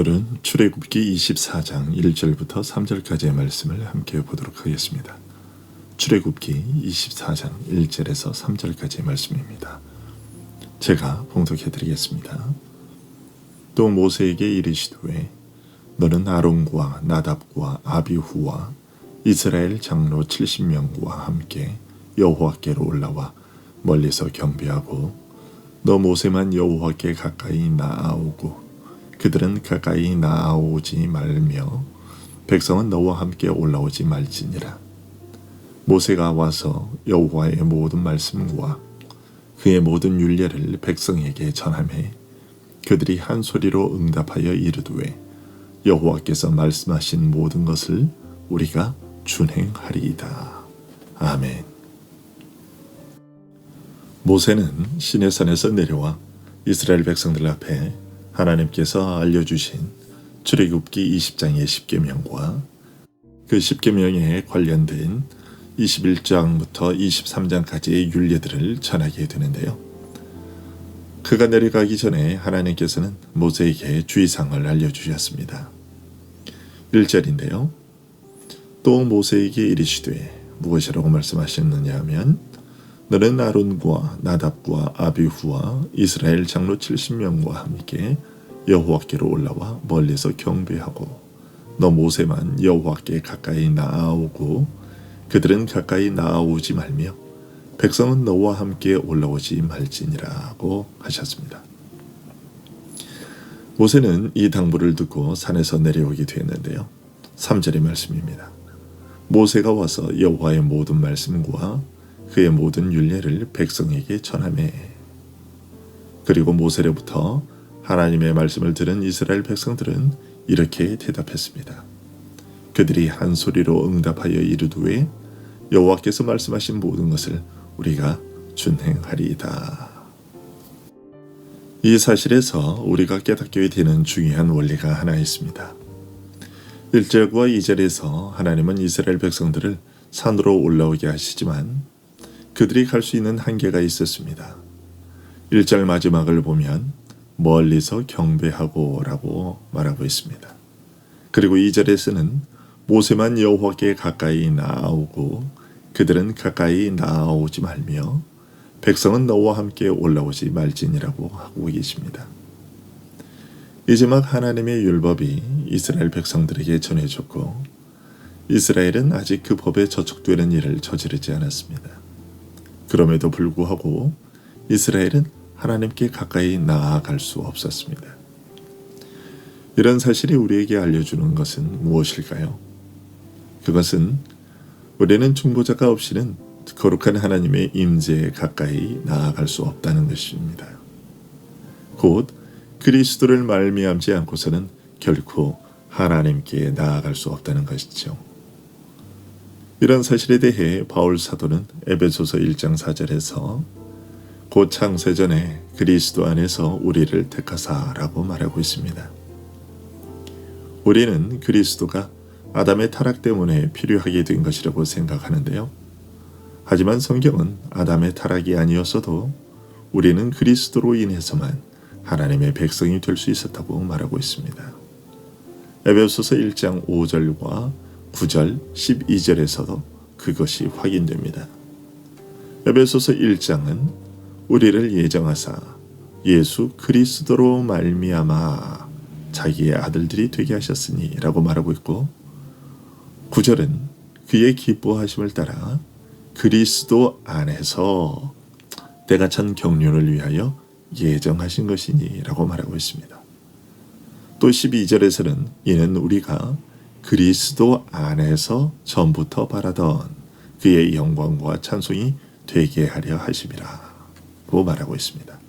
오늘은 출애굽기 24장 1절부터 3절까지의 말씀을 함께 보도록 하겠습니다. 출애굽기 24장 1절에서 3절까지의 말씀입니다. 제가 봉독해 드리겠습니다. 또 모세에게 이르시되 너는 아론과 나답과 아비후와 이스라엘 장로 70명과 함께 여호와께로 올라와 멀리서 경배하고 너 모세만 여호와께 가까이 나아오고 그들은 가까이 나아오지 말며 백성은 너와 함께 올라오지 말지니라. 모세가 와서 여호와의 모든 말씀과 그의 모든 율례를 백성에게 전하매 그들이 한 소리로 응답하여 이르되 여호와께서 말씀하신 모든 것을 우리가 준행하리이다. 아멘. 모세는 시내산에서 내려와 이스라엘 백성들 앞에 하나님께서 알려주신 출애굽기 20장의 10계명과 그 10계명에 관련된 21장부터 23장까지의 율례들을 전하게 되는데요. 그가 내려가기 전에 하나님께서는 모세에게 주의사항을 알려주셨습니다. 1절인데요. 또 모세에게 이르시되 무엇이라고 말씀하셨느냐 하면 너는 아론과 나답과 아비후와 이스라엘 장로 70명과 함께 여호와께로 올라와 멀리서 경배하고 너 모세만 여호와께 가까이 나아오고 그들은 가까이 나아오지 말며 백성은 너와 함께 올라오지 말지니라고 하셨습니다. 모세는 이 당부를 듣고 산에서 내려오게 되었는데요. 3절의 말씀입니다. 모세가 와서 여호와의 모든 말씀과 그의 모든 율례를 백성에게 전하매 그리고 모세로부터 하나님의 말씀을 들은 이스라엘 백성들은 이렇게 대답했습니다. 그들이 한 소리로 응답하여 이르되 여호와께서 말씀하신 모든 것을 우리가 준행하리이다. 이 사실에서 우리가 깨닫게 되는 중요한 원리가 하나 있습니다. 1절과 2절에서 하나님은 이스라엘 백성들을 산으로 올라오게 하시지만 그들이 갈 수 있는 한계가 있었습니다. 1절 마지막을 보면 멀리서 경배하고 라고 말하고 있습니다. 그리고 2절에서는 모세만 여호와께 가까이 나아오고 그들은 가까이 나아오지 말며 백성은 너와 함께 올라오지 말지니라고 하고 계십니다. 이제 막 하나님의 율법이 이스라엘 백성들에게 전해졌고 이스라엘은 아직 그 법에 저촉되는 일을 저지르지 않았습니다. 그럼에도 불구하고 이스라엘은 하나님께 가까이 나아갈 수 없었습니다. 이런 사실이 우리에게 알려주는 것은 무엇일까요? 그것은 우리는 중보자가 없이는 거룩한 하나님의 임재에 가까이 나아갈 수 없다는 것입니다. 곧 그리스도를 말미암지 않고서는 결코 하나님께 나아갈 수 없다는 것이죠. 이런 사실에 대해 바울 사도는 에베소서 1장 4절에서 곧 창세전에 그리스도 안에서 우리를 택하사라고 말하고 있습니다. 우리는 그리스도가 아담의 타락 때문에 필요하게 된 것이라고 생각하는데요. 하지만 성경은 아담의 타락이 아니었어도 우리는 그리스도로 인해서만 하나님의 백성이 될 수 있었다고 말하고 있습니다. 에베소서 1장 5절과 9절, 12절에서도 그것이 확인됩니다. 에베소서 1장은 우리를 예정하사 예수 그리스도로 말미암아 자기의 아들들이 되게 하셨으니 라고 말하고 있고 9절은 그의 기뻐하심을 따라 그리스도 안에서 때가 찬 경륜을 위하여 예정하신 것이니 라고 말하고 있습니다. 또 12절에서는 이는 우리가 그리스도 안에서 전부터 바라던 그의 영광과 찬송이 되게 하려 하심이라 고 말하고 있습니다.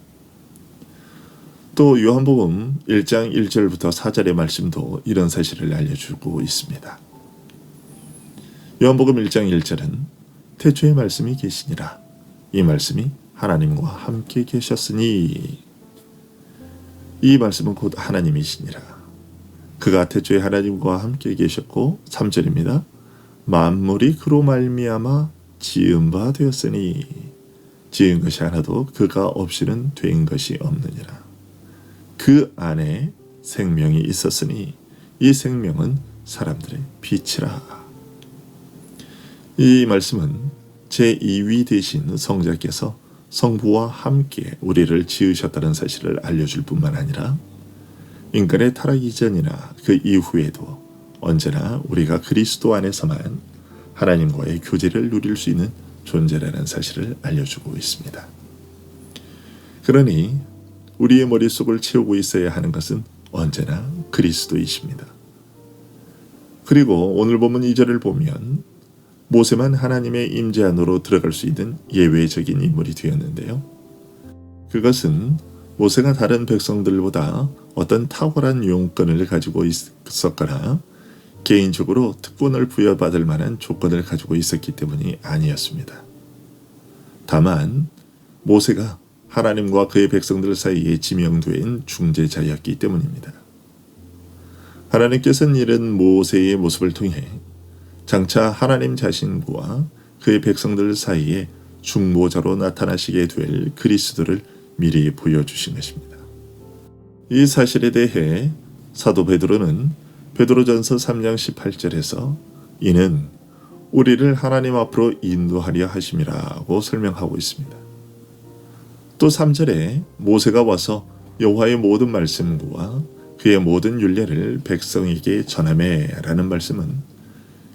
또 요한복음 1장 1절부터 4절의 말씀도 이런 사실을 알려주고 있습니다. 요한복음 1장 1절은 태초에 말씀이 계시니라 이 말씀이 하나님과 함께 계셨으니 이 말씀은 곧 하나님이시니라 그가 태초에 하나님과 함께 계셨고 3절입니다. 만물이 그로 말미암아 지은 바 되었으니 지은 것이 하나도 그가 없이는 된 것이 없느니라. 그 안에 생명이 있었으니 이 생명은 사람들의 빛이라. 이 말씀은 제2위 되신 성자께서 성부와 함께 우리를 지으셨다는 사실을 알려줄 뿐만 아니라 인간의 타락 이전이나 그 이후에도 언제나 우리가 그리스도 안에서만 하나님과의 교제를 누릴 수 있는 존재라는 사실을 알려주고 있습니다. 그러니 우리의 머릿속을 채우고 있어야 하는 것은 언제나 그리스도이십니다. 그리고 오늘 본문 2절을 보면 모세만 하나님의 임재 안으로 들어갈 수 있는 예외적인 인물이 되었는데요. 그것은 모세가 다른 백성들보다 어떤 탁월한 용건을 가지고 있었거나 개인적으로 특권을 부여받을 만한 조건을 가지고 있었기 때문이 아니었습니다. 다만 모세가 하나님과 그의 백성들 사이에 지명된 중재자였기 때문입니다. 하나님께서는 이런 모세의 모습을 통해 장차 하나님 자신과 그의 백성들 사이에 중보자로 나타나시게 될 그리스도를 미리 보여주신 것입니다. 이 사실에 대해 사도 베드로는 베드로전서 3장 18절에서 이는 우리를 하나님 앞으로 인도하려 하심이라고 설명하고 있습니다. 또 3절에 모세가 와서 여호와의 모든 말씀과 그의 모든 율례를 백성에게 전하매 라는 말씀은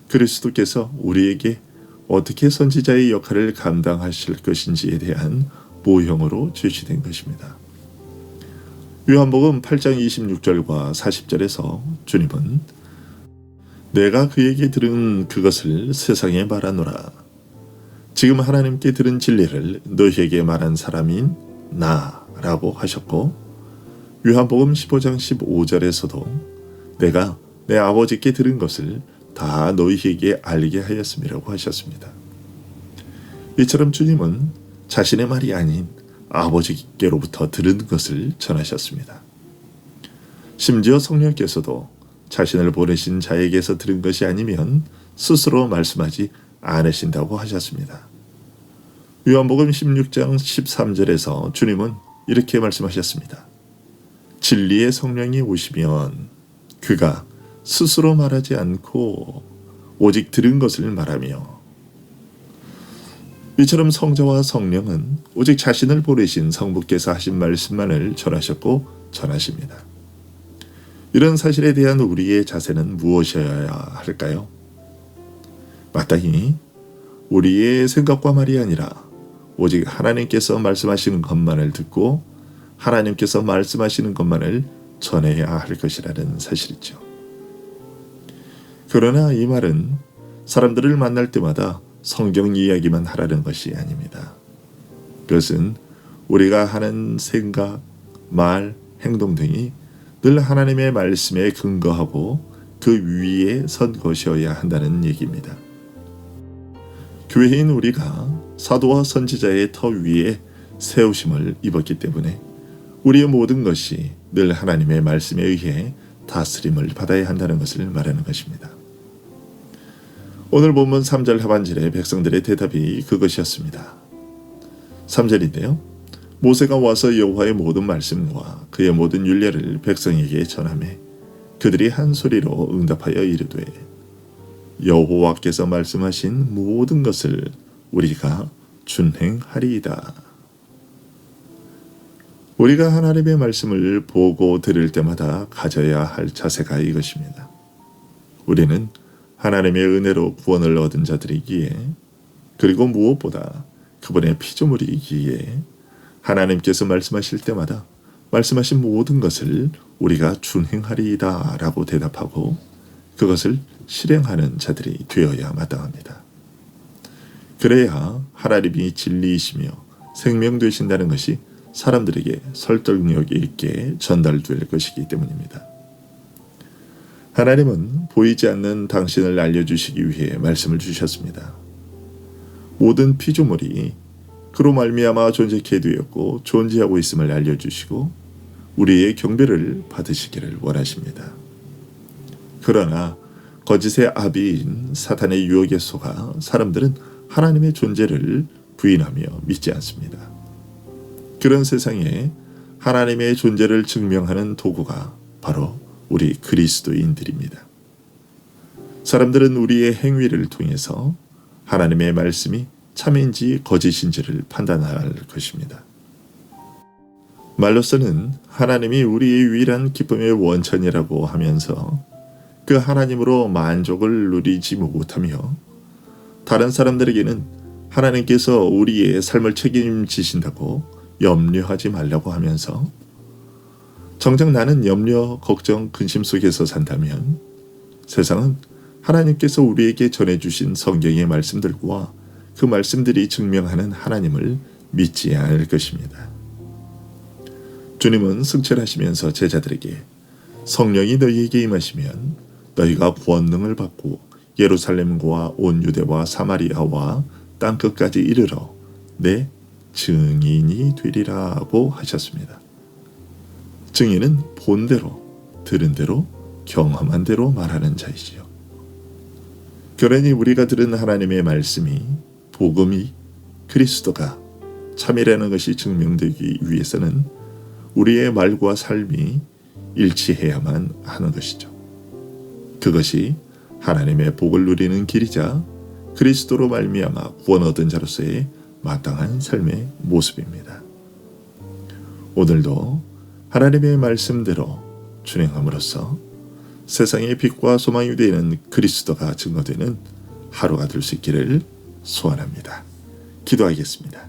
그리스도께서 우리에게 어떻게 선지자의 역할을 감당하실 것인지에 대한 모형으로 제시된 것입니다. 요한복음 8장 26절과 40절에서 주님은 내가 그에게 들은 그것을 세상에 말하노라. 지금 하나님께 들은 진리를 너희에게 말한 사람인 나라고 하셨고 요한복음 15장 15절에서도 내가 내 아버지께 들은 것을 다 너희에게 알게 하였음이라고 하셨습니다. 이처럼 주님은 자신의 말이 아닌 아버지께로부터 들은 것을 전하셨습니다. 심지어 성령께서도 자신을 보내신 자에게서 들은 것이 아니면 스스로 말씀하지 않으신다고 하셨습니다. 요한복음 16장 13절에서 주님은 이렇게 말씀하셨습니다. 진리의 성령이 오시면 그가 스스로 말하지 않고 오직 들은 것을 말하며 이처럼 성자와 성령은 오직 자신을 보내신 성부께서 하신 말씀만을 전하셨고 전하십니다. 이런 사실에 대한 우리의 자세는 무엇이어야 할까요? 마땅히 우리의 생각과 말이 아니라 오직 하나님께서 말씀하시는 것만을 듣고 하나님께서 말씀하시는 것만을 전해야 할 것이라는 사실이죠. 그러나 이 말은 사람들을 만날 때마다 성경 이야기만 하라는 것이 아닙니다. 그것은 우리가 하는 생각, 말, 행동 등이 늘 하나님의 말씀에 근거하고 그 위에 선 것이어야 한다는 얘기입니다. 교회인 우리가 사도와 선지자의 터 위에 세우심을 입었기 때문에 우리의 모든 것이 늘 하나님의 말씀에 의해 다스림을 받아야 한다는 것을 말하는 것입니다. 오늘 본문 3절 하반절의 백성들의 대답이 그것이었습니다. 3절인데요. 모세가 와서 여호와의 모든 말씀과 그의 모든 율례를 백성에게 전하매 그들이 한 소리로 응답하여 이르되 여호와께서 말씀하신 모든 것을 우리가 준행하리이다. 우리가 하나님의 말씀을 보고 들을 때마다 가져야 할 자세가 이것입니다. 우리는 하나님의 은혜로 구원을 얻은 자들이기에 그리고 무엇보다 그분의 피조물이기에 하나님께서 말씀하실 때마다 말씀하신 모든 것을 우리가 준행하리이다 라고 대답하고 그것을 실행하는 자들이 되어야 마땅합니다. 그래야 하나님이 진리이시며 생명 되신다는 것이 사람들에게 설득력 있게 전달될 것이기 때문입니다. 하나님은 보이지 않는 당신을 알려주시기 위해 말씀을 주셨습니다. 모든 피조물이 그로 말미암아 존재케 되었고 존재하고 있음을 알려주시고 우리의 경배를 받으시기를 원하십니다. 그러나 거짓의 아비인 사탄의 유혹에 속아 사람들은 하나님의 존재를 부인하며 믿지 않습니다. 그런 세상에 하나님의 존재를 증명하는 도구가 바로 우리 그리스도인들입니다. 사람들은 우리의 행위를 통해서 하나님의 말씀이 참인지 거짓인지를 판단할 것입니다. 말로서는 하나님이 우리의 유일한 기쁨의 원천이라고 하면서 그 하나님으로 만족을 누리지 못하며 다른 사람들에게는 하나님께서 우리의 삶을 책임지신다고 염려하지 말라고 하면서 정작 나는 염려, 걱정, 근심 속에서 산다면 세상은 하나님께서 우리에게 전해주신 성경의 말씀들과 그 말씀들이 증명하는 하나님을 믿지 않을 것입니다. 주님은 승천하시면서 제자들에게 성령이 너희에게 임하시면 너희가 권능을 받고 예루살렘과 온 유대와 사마리아와 땅끝까지 이르러 내 증인이 되리라고 하셨습니다. 증인은 본 대로, 들은 대로, 경험한 대로 말하는 자이지요. 그러니 우리가 들은 하나님의 말씀이, 복음이, 그리스도가 참이라는 것이 증명되기 위해서는 우리의 말과 삶이 일치해야만 하는 것이죠. 그것이 하나님의 복을 누리는 길이자 그리스도로 말미암아 구원 얻은 자로서의 마땅한 삶의 모습입니다. 오늘도 하나님의 말씀대로 준행함으로써 세상의 빛과 소망이 되는 그리스도가 증거되는 하루가 될 수 있기를 소원합니다. 기도하겠습니다.